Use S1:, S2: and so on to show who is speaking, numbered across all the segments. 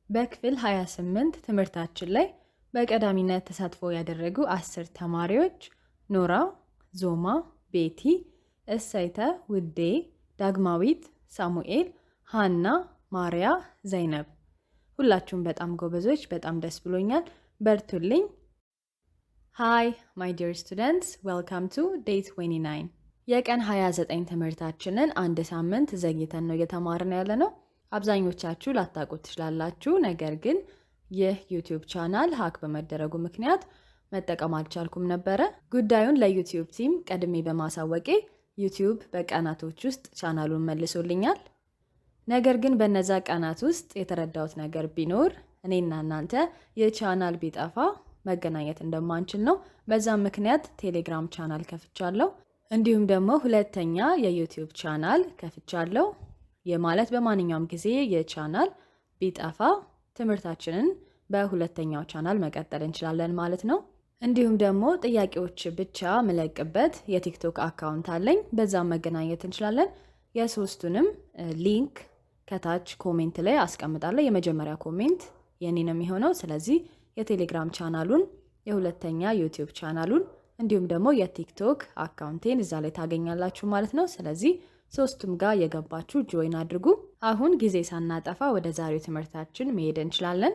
S1: በክፍል 28 ትምህርታችን ላይ በቀዳሚነት ተሳትፎ ያደረጉ 10 ተማሪዎች ኖራ፣ ዞማ፣ ቤቲ፣ እሰይተ፣ ውዴ፣ ዳግማዊት፣ ሳሙኤል፣ ሃና፣ ማሪያ፣ ዘይነብ ሁላችሁም በጣም ጎበዞች፣ በጣም ደስ ብሎኛል። በርቱልኝ። Hi my dear students, welcome to day 29. የቀን 29 ትምህርታችንን አንድ ሳምንት ዘግይተን ነው እየተማርን ያለነው። አብዛኞቻችሁ ላታውቁት ትችላላችሁ፣ ነገር ግን ይህ ዩቲዩብ ቻናል ሃክ በመደረጉ ምክንያት መጠቀም አልቻልኩም ነበረ። ጉዳዩን ለዩቲዩብ ቲም ቀድሜ በማሳወቄ ዩቲዩብ በቀናቶች ውስጥ ቻናሉን መልሶልኛል። ነገር ግን በነዛ ቀናት ውስጥ የተረዳሁት ነገር ቢኖር እኔና እናንተ የቻናል ቢጠፋ መገናኘት እንደማንችል ነው። በዛም ምክንያት ቴሌግራም ቻናል ከፍቻለሁ። እንዲሁም ደግሞ ሁለተኛ የዩቲዩብ ቻናል ከፍቻለሁ። የማለት በማንኛውም ጊዜ የቻናል ቢጠፋ ትምህርታችንን በሁለተኛው ቻናል መቀጠል እንችላለን ማለት ነው። እንዲሁም ደግሞ ጥያቄዎች ብቻ ምለቅበት የቲክቶክ አካውንት አለኝ። በዛም መገናኘት እንችላለን። የሶስቱንም ሊንክ ከታች ኮሜንት ላይ አስቀምጣለሁ። የመጀመሪያ ኮሜንት የኔ ነው የሚሆነው። ስለዚህ የቴሌግራም ቻናሉን፣ የሁለተኛ ዩቲዩብ ቻናሉን እንዲሁም ደግሞ የቲክቶክ አካውንቴን እዛ ላይ ታገኛላችሁ ማለት ነው። ስለዚህ ሶስቱም ጋር የገባችሁ ጆይን አድርጉ። አሁን ጊዜ ሳናጠፋ ወደ ዛሬው ትምህርታችን መሄድ እንችላለን።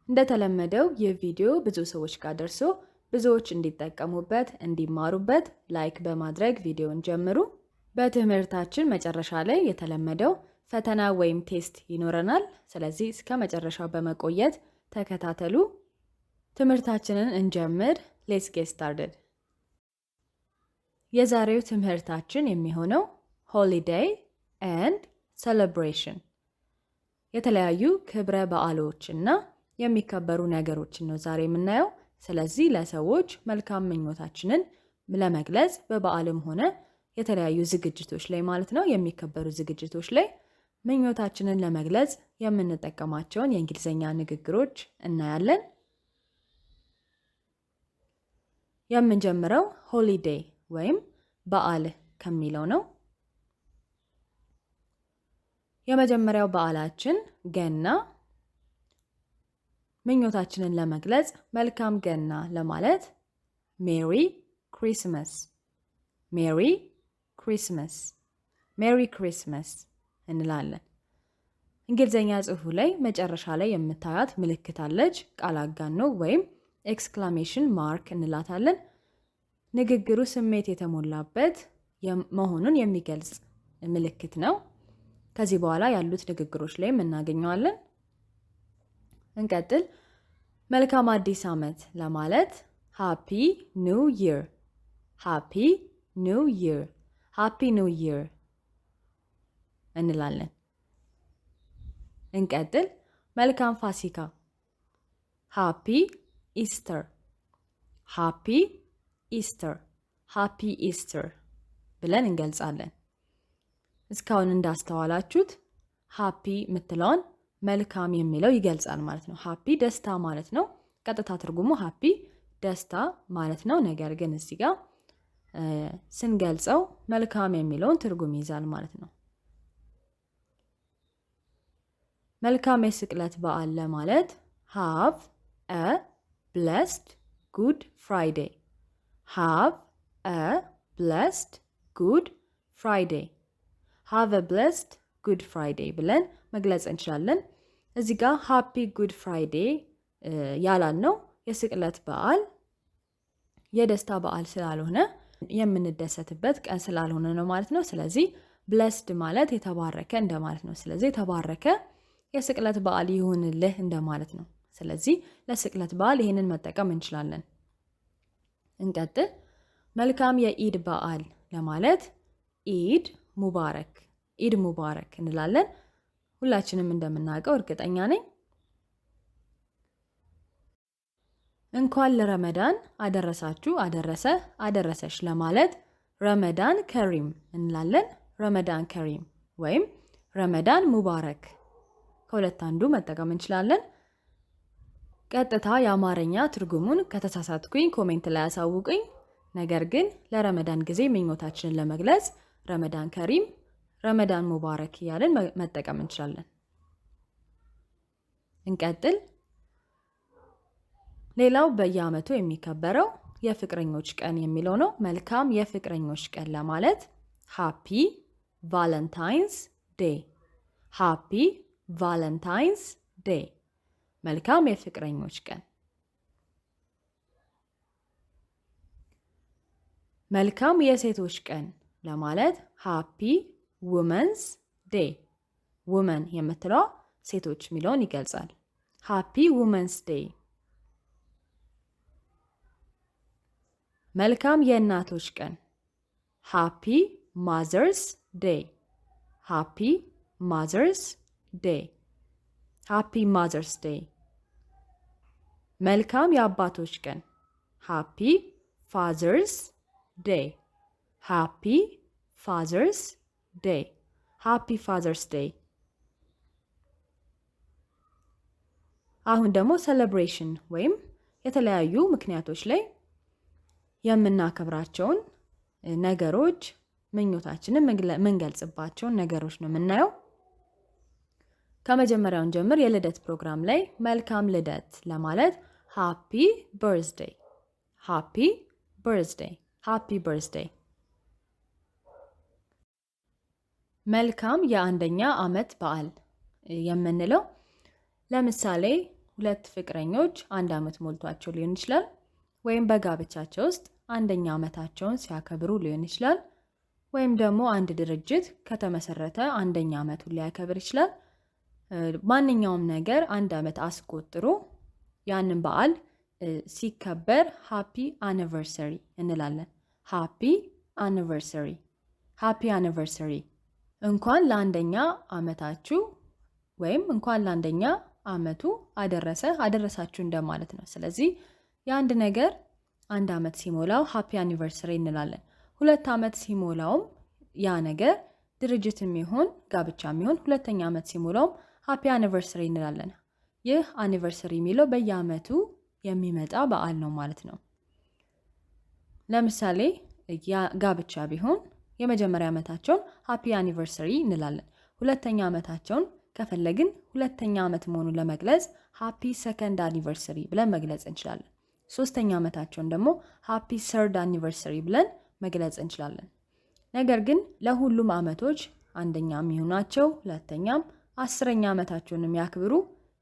S1: እንደተለመደው ይህ ቪዲዮ ብዙ ሰዎች ጋር ደርሶ ብዙዎች እንዲጠቀሙበት፣ እንዲማሩበት ላይክ በማድረግ ቪዲዮን ጀምሩ። በትምህርታችን መጨረሻ ላይ የተለመደው ፈተና ወይም ቴስት ይኖረናል። ስለዚህ እስከ መጨረሻው በመቆየት ተከታተሉ። ትምህርታችንን እንጀምር። ሌትስ ጌት ስታርትድ። የዛሬው ትምህርታችን የሚሆነው ሆሊዴይ ኤንድ ሴሌብሬሽን፣ የተለያዩ ክብረ በዓሎች እና የሚከበሩ ነገሮችን ነው ዛሬ የምናየው። ስለዚህ ለሰዎች መልካም ምኞታችንን ለመግለጽ በበዓልም ሆነ የተለያዩ ዝግጅቶች ላይ ማለት ነው፣ የሚከበሩ ዝግጅቶች ላይ ምኞታችንን ለመግለጽ የምንጠቀማቸውን የእንግሊዝኛ ንግግሮች እናያለን። የምንጀምረው ሆሊዴይ ወይም በዓል ከሚለው ነው። የመጀመሪያው በዓላችን ገና። ምኞታችንን ለመግለጽ መልካም ገና ለማለት ሜሪ ክሪስመስ፣ ሜሪ ክሪስመስ፣ ሜሪ ክሪስመስ እንላለን። እንግሊዝኛ ጽሑፉ ላይ መጨረሻ ላይ የምታዩት ምልክት አለች። ቃል አጋኖ ወይም ኤክስክላሜሽን ማርክ እንላታለን። ንግግሩ ስሜት የተሞላበት መሆኑን የሚገልጽ ምልክት ነው። ከዚህ በኋላ ያሉት ንግግሮች ላይ እናገኘዋለን። እንቀጥል። መልካም አዲስ ዓመት ለማለት ሃፒ ኒው ይር፣ ሃፒ ኒው ይር፣ ሃፒ ኒው ይር እንላለን። እንቀጥል። መልካም ፋሲካ ሃፒ ኢስተር፣ ሃፒ ኢስተር፣ ሃፒ ኢስተር ብለን እንገልጻለን። እስካሁን እንዳስተዋላችሁት ሃፒ የምትለውን መልካም የሚለው ይገልጻል ማለት ነው። ሃፒ ደስታ ማለት ነው። ቀጥታ ትርጉሙ ሃፒ ደስታ ማለት ነው። ነገር ግን እዚህ ጋር ስንገልጸው መልካም የሚለውን ትርጉም ይዛል ማለት ነው። መልካም የስቅለት በዓል ለማለት ሃቭ አ ብለስድ ጉድ ፍራይዴይ፣ ሃቭ አ ብለስድ ጉድ ፍራይዴይ፣ ሃቭ አ ብለስድ ጉድ ፍራይዴይ ብለን መግለጽ እንችላለን። እዚህ ጋር ሃፒ ጉድ ፍራይዴይ ያላልነው የስቅለት በዓል የደስታ በዓል ስላልሆነ የምንደሰትበት ቀን ስላልሆነ ነው ማለት ነው። ስለዚህ ብለስድ ማለት የተባረከ እንደማለት ነው። ስለዚህ የተባረከ የስቅለት በዓል ይሁንልህ እንደማለት ነው። ስለዚህ ለስቅለት በዓል ይሄንን መጠቀም እንችላለን። እንቀጥል። መልካም የኢድ በዓል ለማለት ኢድ ሙባረክ፣ ኢድ ሙባረክ እንላለን። ሁላችንም እንደምናውቀው እርግጠኛ ነኝ። እንኳን ለረመዳን አደረሳችሁ፣ አደረሰ፣ አደረሰሽ ለማለት ረመዳን ከሪም እንላለን። ረመዳን ከሪም ወይም ረመዳን ሙባረክ፣ ከሁለት አንዱ መጠቀም እንችላለን። ቀጥታ የአማርኛ ትርጉሙን ከተሳሳትኩኝ ኮሜንት ላይ ያሳውቁኝ። ነገር ግን ለረመዳን ጊዜ ምኞታችንን ለመግለጽ ረመዳን ከሪም፣ ረመዳን ሙባረክ እያለን መጠቀም እንችላለን። እንቀጥል። ሌላው በየዓመቱ የሚከበረው የፍቅረኞች ቀን የሚለው ነው። መልካም የፍቅረኞች ቀን ለማለት ሃፒ ቫለንታይንስ ዴይ፣ ሃፒ ቫለንታይንስ ዴይ፣ መልካም የፍቅረኞች ቀን። መልካም የሴቶች ቀን ለማለት ሃፒ ውመንስ ዴይ፣ ውመን የምትለው ሴቶች የሚለውን ይገልጻል። ሃፒ ውመንስ ዴይ። መልካም የእናቶች ቀን ሃፒ ማዘርስ ዴይ፣ ሃፒ ማዘርስ ዴይ፣ ሃፒ ማዘርስ ዴይ። መልካም የአባቶች ቀን ሃፒ ፋዘርስ ዴይ፣ ሃፒ ፋዘርስ ዴይ፣ ሃፒ ፋዘርስ ዴይ። አሁን ደግሞ ሴሌብሬሽን ወይም የተለያዩ ምክንያቶች ላይ የምናከብራቸውን ነገሮች ምኞታችንን የምንገልጽባቸውን ነገሮች ነው የምናየው። ከመጀመሪያውን ጀምር። የልደት ፕሮግራም ላይ መልካም ልደት ለማለት ሃፒ በርዝዴይ፣ ሃፒ በርዝዴይ፣ ሃፒ በርዝዴይ። መልካም የአንደኛ ዓመት በዓል የምንለው ለምሳሌ ሁለት ፍቅረኞች 1 ዓመት ሞልቷቸው ሊሆን ይችላል፣ ወይም በጋብቻቸው ውስጥ አንደኛ ዓመታቸውን ሲያከብሩ ሊሆን ይችላል፣ ወይም ደግሞ አንድ ድርጅት ከተመሰረተ አንደኛ ዓመቱን ሊያከብር ይችላል። ማንኛውም ነገር 1 ዓመት አስቆጥሮ ያንን በዓል ሲከበር ሃፒ አኒቨርሰሪ እንላለን። ሃፒ አኒቨርሰሪ፣ ሃፒ አኒቨርሰሪ። እንኳን ለአንደኛ ዓመታችሁ ወይም እንኳን ለአንደኛ ዓመቱ አደረሳችሁ እንደማለት ነው። ስለዚህ የአንድ ነገር 1 ዓመት ሲሞላው ሃፒ አኒቨርሰሪ እንላለን። 2 ዓመት ሲሞላውም ያ ነገር ድርጅትም ይሁን ጋብቻም ይሁን 2ኛ ዓመት ሲሞላውም ሃፒ አኒቨርሰሪ እንላለን። ይህ አኒቨርሰሪ የሚለው በየዓመቱ የሚመጣ በዓል ነው ማለት ነው። ለምሳሌ ጋብቻ ቢሆን የመጀመሪያ ዓመታቸውን ሃፒ አኒቨርሰሪ እንላለን። 2ኛ ዓመታቸውን ከፈለግን 2ኛ ዓመት መሆኑን ለመግለጽ ሃፒ ሰከንድ አኒቨርሰሪ ብለን መግለጽ እንችላለን። 3ኛ ዓመታቸውን ደግሞ ሃፒ ሰርድ አኒቨርሰሪ ብለን መግለጽ እንችላለን። ነገር ግን ለሁሉም ዓመቶች አንደኛም ይሁናቸው 2ኛም 10ኛ ዓመታቸውን የሚያክብሩ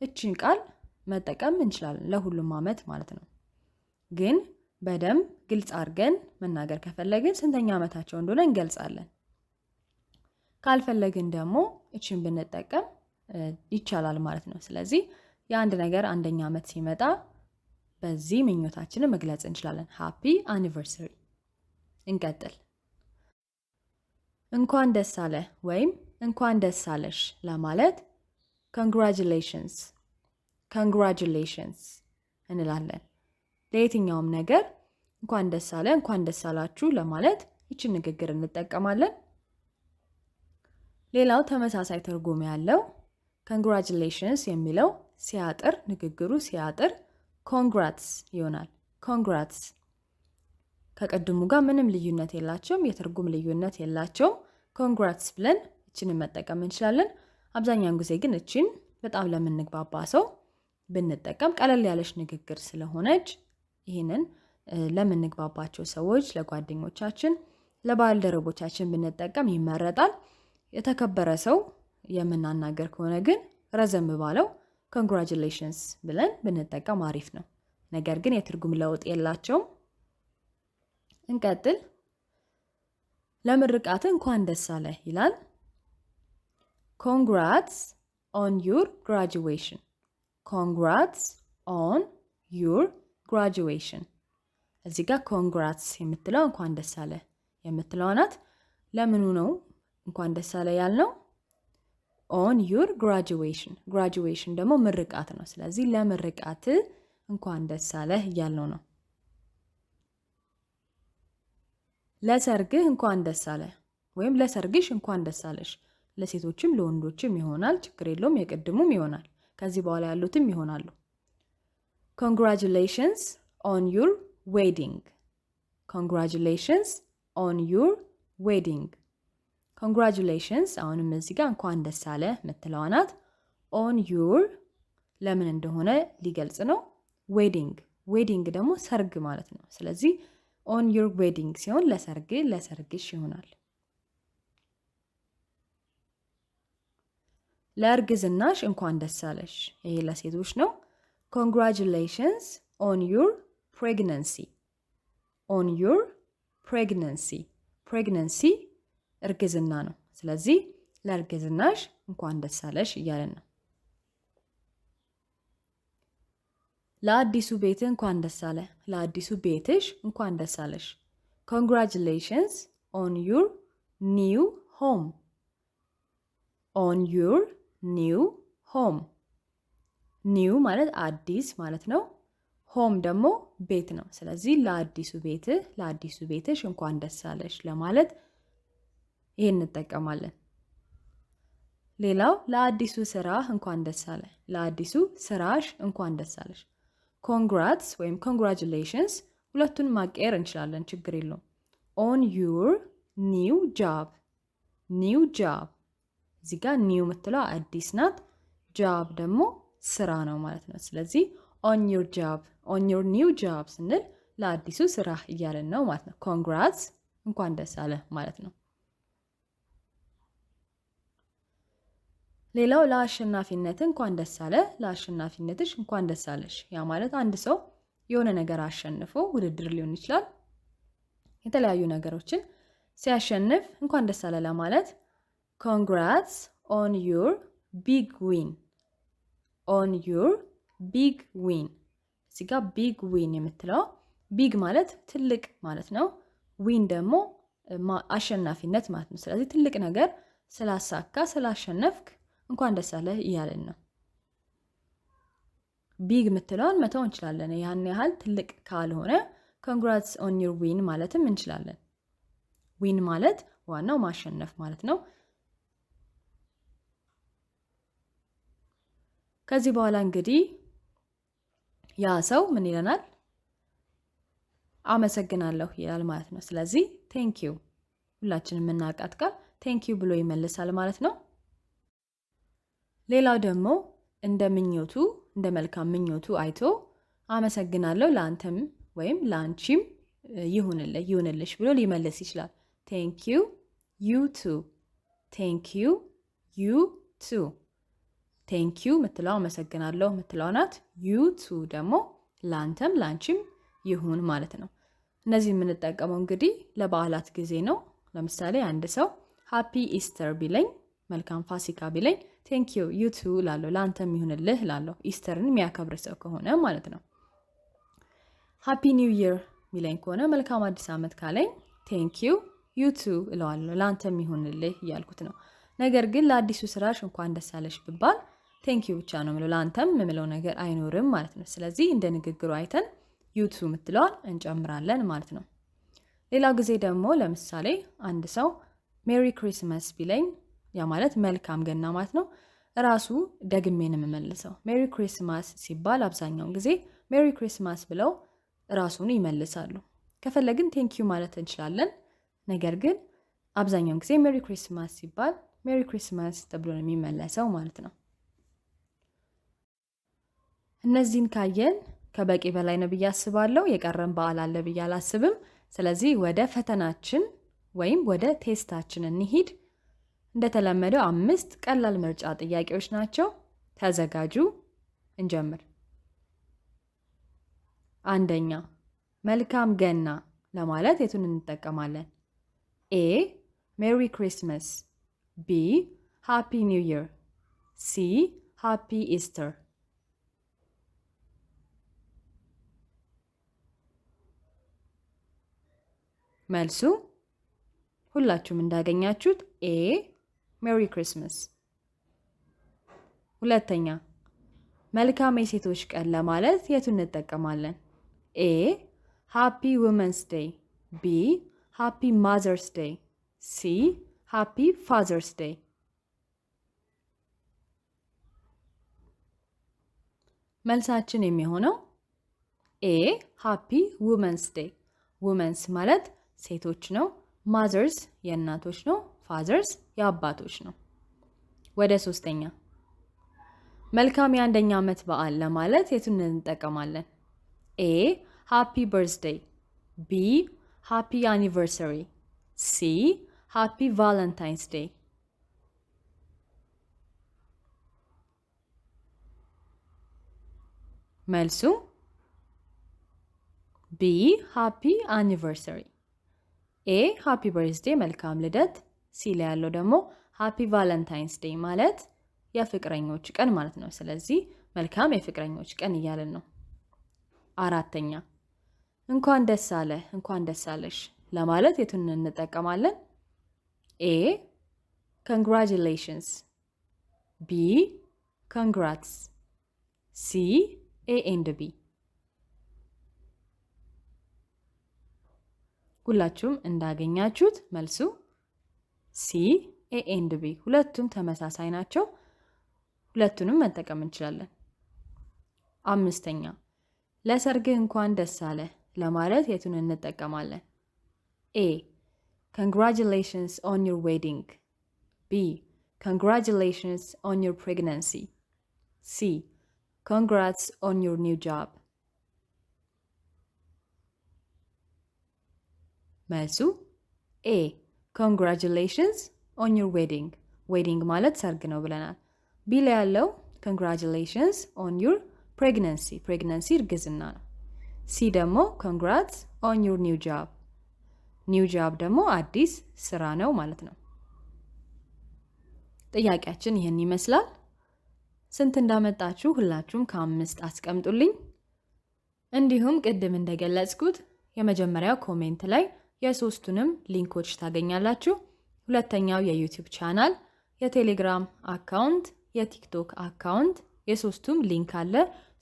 S1: እችን ቃል መጠቀም እንችላለን፣ ለሁሉም ዓመት ማለት ነው። ግን በደንብ ግልጽ አድርገን መናገር ከፈለግን ስንተኛ ዓመታቸው እንደሆነ እንገልጻለን። ካልፈለግን ደግሞ እችን ብንጠቀም ይቻላል ማለት ነው። ስለዚህ የአንድ ነገር 1ኛ ዓመት ሲመጣ በዚህ ምኞታችንን መግለጽ እንችላለን። ሃፒ አኒቨርሰሪ። እንቀጥል። እንኳን ደስ አለ ወይም እንኳን ደስ አለሽ ለማለት ኮንግራቹሌሽንስ፣ ኮንግራቹሌሽንስ እንላለን። ለየትኛውም ነገር እንኳን ደስ አለ፣ እንኳን ደስ አላችሁ ለማለት ይችን ንግግር እንጠቀማለን። ሌላው ተመሳሳይ ትርጉም ያለው ኮንግራቹሌሽንስ የሚለው ሲያጥር፣ ንግግሩ ሲያጥር ኮንግራትስ ይሆናል። ኮንግራትስ ከቀድሙ ጋር ምንም ልዩነት የላቸውም፣ የትርጉም ልዩነት የላቸውም። ኮንግራትስ ብለን እችንን መጠቀም እንችላለን። አብዛኛውን ጊዜ ግን እችን በጣም ለምንግባባ ሰው ብንጠቀም ቀለል ያለች ንግግር ስለሆነች ይህንን ለምንግባባቸው ሰዎች፣ ለጓደኞቻችን፣ ለባልደረቦቻችን ብንጠቀም ይመረጣል። የተከበረ ሰው የምናናገር ከሆነ ግን ረዘም ባለው ኮንግራቹሌሽንስ ብለን ብንጠቀም አሪፍ ነው። ነገር ግን የትርጉም ለውጥ የላቸውም። እንቀጥል። ለምርቃት እንኳን ደስ አለ ይላል። ኮንግራትስ ኦን ዩር ግራጁዌሽን፣ ኮንግራትስ ኦን ዩር ግራጁዌሽን። እዚህ ጋር ኮንግራትስ የምትለው እንኳን ደስ አለ የምትለው ናት። ለምኑ ነው እንኳን ደስ አለ ያልነው? ኦን ዩር ግራጁዌሽን። ግራጁዌሽን ደግሞ ምርቃት ነው። ስለዚህ ለምርቃት እንኳን ደስ አለህ እያልነው ነው። ለሰርግህ እንኳን ደስ አለ ወይም ለሰርግሽ እንኳን ደስ አለሽ። ለሴቶችም ለወንዶችም ይሆናል፣ ችግር የለውም። የቅድሙም ይሆናል፣ ከዚህ በኋላ ያሉትም ይሆናሉ። ኮንግራቹሌሽንስ ኦን ዩር ዌዲንግ፣ ኮንግራቹሌሽንስ ኦን ዩር ዌዲንግ። ኮንግራቹሌሽንስ አሁንም እዚህ ጋር እንኳን ደስ አለ የምትለዋ ናት። ኦን ዩር ለምን እንደሆነ ሊገልጽ ነው። ዌዲንግ ደግሞ ሰርግ ማለት ነው። ስለዚህ ኦን ዩር ዌዲንግ ሲሆን ለሰርግሽ ይሆናል። ለእርግዝናሽ እንኳን ደስ አለሽ። ይሄ ለሴቶች ነው። ኮንግራጁሌሽንስ ኦን ዩር ፕሬግነንሲ። ኦን ዩር ፕሬግነንሲ፣ ፕሬግነንሲ እርግዝና ነው። ስለዚህ ለእርግዝናሽ እንኳን ደስ አለሽ እያለን ነው። ለአዲሱ ቤትህ እንኳን ደስ አለ። ለአዲሱ ቤትሽ እንኳን ደስ አለሽ። ኮንግራጁሌሽንስ ኦን ዩር ኒው ሆም። ኦን ዩር ኒው ሆም። ኒው ማለት አዲስ ማለት ነው። ሆም ደግሞ ቤት ነው። ስለዚህ ለአዲሱ ቤትህ፣ ለአዲሱ ቤትሽ እንኳን ደስ አለሽ ለማለት ይሄን እንጠቀማለን። ሌላው ለአዲሱ ስራህ እንኳን ደስ አለ። ለአዲሱ ስራሽ እንኳን ደስ አለሽ። ኮንግራትስ ወይም ኮንግራጁሌሽንስ ሁለቱን ማቀየር እንችላለን፣ ችግር የለውም። ኦን ዩር ኒው ጃብ። ኒው ጃብ እዚህ ጋር ኒው የምትለው አዲስ ናት። ጃብ ደግሞ ስራ ነው ማለት ነው። ስለዚህ ኦን ዩር ጃብ፣ ኦን ዩር ኒው ጃብ ስንል ለአዲሱ ስራ እያለን ነው ማለት ነው። ኮንግራትስ እንኳን ደስ አለ ማለት ነው። ሌላው ለአሸናፊነት እንኳን ደስ አለ። ለአሸናፊነትሽ እንኳን ደስ አለሽ። ያ ማለት አንድ ሰው የሆነ ነገር አሸንፎ ውድድር ሊሆን ይችላል፣ የተለያዩ ነገሮችን ሲያሸንፍ እንኳን ደስ አለ ለማለት ኮንግራትስ ኦን ዩር ቢግ ዊን። ኦን ዩር ቢግ ዊን። እዚህ ጋር ቢግ ዊን የምትለው ቢግ ማለት ትልቅ ማለት ነው። ዊን ደግሞ አሸናፊነት ማለት ነው። ስለዚህ ትልቅ ነገር ስላሳካ ስላሸነፍክ እንኳን ደስ አለህ እያለን ነው። ቢግ የምትለውን መተው እንችላለን። ያን ያህል ትልቅ ካልሆነ ኮንግራትስ ኦን ዩር ዊን ማለትም እንችላለን። ዊን ማለት ዋናው ማሸነፍ ማለት ነው። ከዚህ በኋላ እንግዲህ ያ ሰው ምን ይለናል? አመሰግናለሁ ይላል ማለት ነው። ስለዚህ ቴንክ ዩ፣ ሁላችንም የምናውቃት ቃል ቴንክ ዩ ብሎ ይመልሳል ማለት ነው። ሌላው ደግሞ እንደ ምኞቱ እንደ መልካም ምኞቱ አይቶ አመሰግናለሁ ለአንተም ወይም ለአንቺም ይሁንልሽ ብሎ ሊመልስ ይችላል። ቴንክ ዩ ዩ ቱ። ቴንክ ዩ ዩ ቱ። ቴንክ ዩ ምትለው አመሰግናለሁ ምትለው ናት። ዩ ቱ ደግሞ ለአንተም ለአንቺም ይሁን ማለት ነው። እነዚህ የምንጠቀመው እንግዲህ ለበዓላት ጊዜ ነው። ለምሳሌ አንድ ሰው ሃፒ ኢስተር ቢለኝ፣ መልካም ፋሲካ ቢለኝ ቴንክ ዩ ዩ ቱ ላለሁ፣ ለአንተም ይሁንልህ ላለሁ። ኢስተርን የሚያከብር ሰው ከሆነ ማለት ነው። ሃፒ ኒው ይር ሚለኝ ከሆነ መልካም አዲስ ዓመት ካለኝ ቴንክ ዩ ዩ ቱ እለዋለሁ፣ ለአንተም ይሁንልህ እያልኩት ነው። ነገር ግን ለአዲሱ ስራሽ እንኳን ደስ አለሽ ብባል ቴንክ ዩ ብቻ ነው የምለው፣ ለአንተም የምለው ነገር አይኖርም ማለት ነው። ስለዚህ እንደ ንግግሩ አይተን ዩ ቱ የምትለዋል እንጨምራለን ማለት ነው። ሌላው ጊዜ ደግሞ ለምሳሌ አንድ ሰው ሜሪ ክሪስማስ ቢለኝ፣ ያ ማለት መልካም ገና ማለት ነው። ራሱ ደግሜን የምመልሰው ሜሪ ክሪስማስ ሲባል አብዛኛውን ጊዜ ሜሪ ክሪስማስ ብለው ራሱን ይመልሳሉ። ከፈለግን ቴንክ ዩ ማለት እንችላለን። ነገር ግን አብዛኛውን ጊዜ ሜሪ ክሪስማስ ሲባል ሜሪ ክሪስማስ ተብሎ ነው የሚመለሰው ማለት ነው። እነዚህን ካየን ከበቂ በላይ ነው ብዬ አስባለሁ። የቀረን በዓል አለ ብዬ አላስብም። ስለዚህ ወደ ፈተናችን ወይም ወደ ቴስታችን እንሂድ። እንደተለመደው 5 ቀላል ምርጫ ጥያቄዎች ናቸው። ተዘጋጁ፣ እንጀምር። አንደኛ፣ መልካም ገና ለማለት የቱን እንጠቀማለን? ኤ ሜሪ ክሪስማስ፣ ቢ ሃፒ ኒው ይር፣ ሲ ሃፒ ኢስተር። መልሱ ሁላችሁም እንዳገኛችሁት ኤ ሜሪ ክሪስማስ። ሁለተኛ፣ መልካም የሴቶች ቀን ለማለት የቱን እንጠቀማለን? ኤ ሃፒ ውመንስ ዴይ፣ ቢ ሃፒ ማዘርስ ዴይ፣ ሲ ሃፒ ፋዘርስ ዴይ። መልሳችን የሚሆነው ኤ ሃፒ ውመንስ ዴይ። ውመንስ ማለት ሴቶች ነው። ማዘርስ የእናቶች ነው። ፋዘርስ የአባቶች ነው። ወደ ሶስተኛ፣ መልካም የአንደኛ ዓመት በዓል ለማለት የቱን እንጠቀማለን? ኤ ሃፒ በርዝዴይ፣ ቢ ሃፒ አኒቨርሰሪ፣ ሲ ሃፒ ቫለንታይንስ ዴይ። መልሱ ቢ ሃፒ አኒቨርሰሪ። ኤ ሃፒ በርዝዴይ መልካም ልደት፣ ሲ ላይ ያለው ደግሞ ሃፒ ቫለንታይንስ ዴይ ማለት የፍቅረኞች ቀን ማለት ነው። ስለዚህ መልካም የፍቅረኞች ቀን እያልን ነው። አራተኛ እንኳን ደስ አለ እንኳን ደስ አለሽ ለማለት የቱን እንጠቀማለን? ኤ ኮንግራቹሌሽንስ፣ ቢ ኮንግራትስ፣ ሲ ኤ ኤንድ ቢ። ሁላችሁም እንዳገኛችሁት መልሱ ሲ ኤ ኤንድ ቢ። ሁለቱም ተመሳሳይ ናቸው። ሁለቱንም መጠቀም እንችላለን። አምስተኛ ለሰርግህ እንኳን ደስ አለ ለማለት የቱን እንጠቀማለን? ኤ ኮንግራቹሌሽንስ ኦን ዩር ዌዲንግ፣ ቢ ኮንግራቹሌሽንስ ኦን ዩር ፕሬግናንሲ፣ ሲ ኮንግራትስ ኦን ዩር ኒው ጆብ። መልሱ ኤ ኮንግራቹሌሽንስ ኦን ዩር ዌዲንግ። ዌዲንግ ማለት ሰርግ ነው ብለናል። ቢ ላይ ያለው ኮንግራቹሌሽንስ ኦን ዩር ፕሬግናንሲ፣ ፕሬግናንሲ እርግዝና ነው። ሲ ደግሞ ኮንግራትስ ኦን ዩር ኒው ጆብ፣ ኒው ጆብ ደግሞ አዲስ ስራ ነው ማለት ነው። ጥያቄያችን ይህን ይመስላል። ስንት እንዳመጣችሁ ሁላችሁም ከ5 አስቀምጡልኝ። እንዲሁም ቅድም እንደገለጽኩት የመጀመሪያው ኮሜንት ላይ የሶስቱንም ሊንኮች ታገኛላችሁ። ሁለተኛው የዩቲዩብ ቻናል፣ የቴሌግራም አካውንት፣ የቲክቶክ አካውንት የሶስቱም ሊንክ አለ።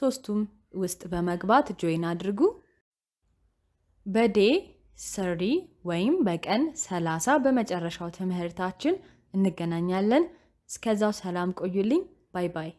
S1: ሶስቱም ውስጥ በመግባት ጆይን አድርጉ። በዴይ 30 ወይም በቀን 30 በመጨረሻው ትምህርታችን እንገናኛለን። እስከዛው ሰላም ቆዩልኝ። ባይ ባይ።